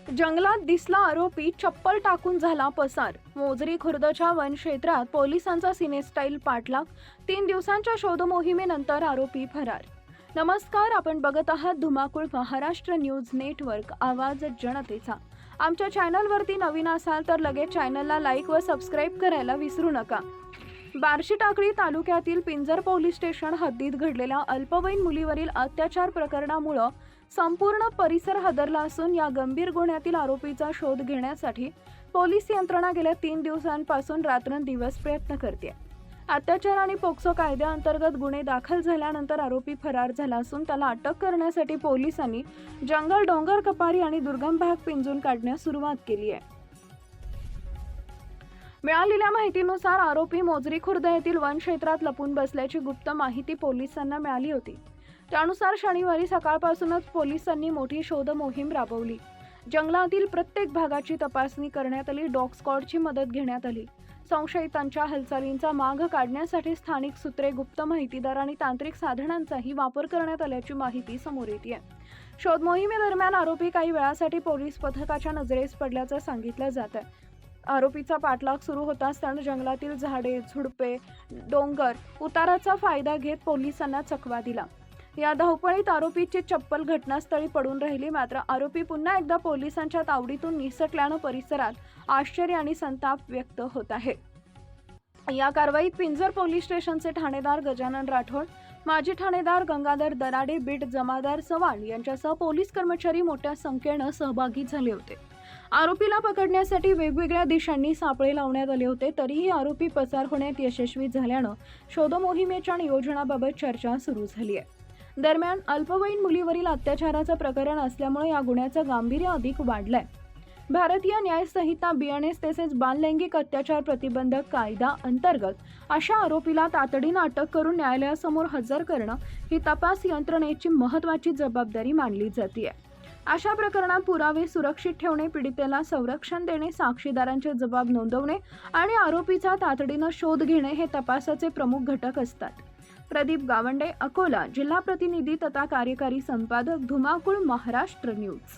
जंगलात दिसला आरोपी, चप्पल टाकून झाला पसार। मोजरी खुर्दच्या वन क्षेत्रात पोलिसांचा सिनेस्टाईल पाठलाग। 3 दिवसांच्या शोध मोहिमेनंतर आरोपी फरार। नमस्कार, आपण बघत आहात धुमाकूळ महाराष्ट्र न्यूज नेटवर्क, आवाज जनतेचा। आमच्या चॅनलवरती नवीन असाल तर लगेच चॅनलला लाईक व सबस्क्राईब करायला विसरू नका। बार्शी टाकळी तालुक्यातील पिंजर पोलीस स्टेशन हद्दीत घडलेल्या अल्पवयीन मुलीवरील अत्याचार प्रकरणामुळे संपूर्ण परिसर हादरला असून या गंभीर गुन्ह्यातील आरोपीचा शोध घेण्यासाठी पोलीस यंत्रणा गेल्या 3 दिवसांपासून रात्रंदिवस प्रयत्न करते। अत्याचार आणि पोक्सो कायद्याअंतर्गत गुन्हे दाखल झाल्यानंतर आरोपी फरार झाला असून त्याला अटक करण्यासाठी पोलिसांनी जंगल, डोंगर, कपारी आणि दुर्गम भाग पिंजून काढण्यास सुरुवात केली आहे। मिळालेल्या माहितीनुसार आरोपी मोजरी खुर्द येथील वन क्षेत्रात लपून बसल्याची गुप्त माहिती पोलिसांना मिळाली होती। त्यानुसार शनिवारी सकाळपासूनच पोलिसांनी मोठी शोध मोहीम राबवली। जंगलातील प्रत्येक भागाची तपासणी करण्यात आली। डॉग स्क्वॉडची मदत घेण्यात आली। संशयितांच्या हालचालींचा माग काढण्यासाठी स्थानिक सूत्रे, गुप्त माहितीदार आणि तांत्रिक साधनांचाही वापर करण्यात आल्याची माहिती समोर येते। शोध मोहिमेदरम्यान आरोपी काही वेळासाठी पोलीस पथकाच्या नजरेस पडल्याचं सांगितलं जात आहे। आरोपीचा पाठलाग सुरू होताच त्यानं जंगलातील झाडे, झुडपे, डोंगर, उताराचा फायदा घेत पोलिसांना चकवा दिला। या धावपळीत आरोपीची चप्पल घटनास्थळी पडून राहिली। मात्र आरोपी पुन्हा एकदा पोलिसांच्या तावडीतून निसटल्यानं परिसरात आश्चर्य आणि संताप व्यक्त होत आहे। या कारवाईत पिंजर पोलीस स्टेशनचे ठाणेदार गजानन राठोड, माजी ठाणेदार गंगाधर दराडे, बीट जमादार चव्हाण यांच्यासह पोलीस कर्मचारी मोठ्या संख्येनं सहभागी झाले होते। आरोपीला पकडण्यासाठी वेगवेगळ्या दिशांनी सापळे लावण्यात आले होते, तरीही आरोपी पसार होण्यात यशस्वी झाल्यानं शोध मोहिमेच्या नियोजनाबाबत चर्चा सुरू झाली आहे। दरम्यान अल्पवयीन मुलीवरील अत्याचाराचं प्रकरण असल्यामुळे या गुन्ह्याचं गांभीर्य अधिक वाढलंय। भारतीय न्याय संहिता BNS तसेच बाललैंगिक अत्याचार प्रतिबंधक कायदा अंतर्गत अशा आरोपीला तातडीनं अटक करून न्यायालयासमोर हजर करणं ही तपास यंत्रणेची महत्त्वाची जबाबदारी मानली जाते। अशा प्रकरणात पुरावे सुरक्षित ठेवणे, पीडितेला संरक्षण देणे, साक्षीदारांचे जबाब नोंदवणे आणि आरोपीचा तातडीनं शोध घेणे हे तपासाचे प्रमुख घटक असतात। प्रदीप गावंडे, अकोला, जिल्हा प्रतिनिधी तथा कार्यकारी संपादक, धुमाकूळ महाराष्ट्र न्यूज।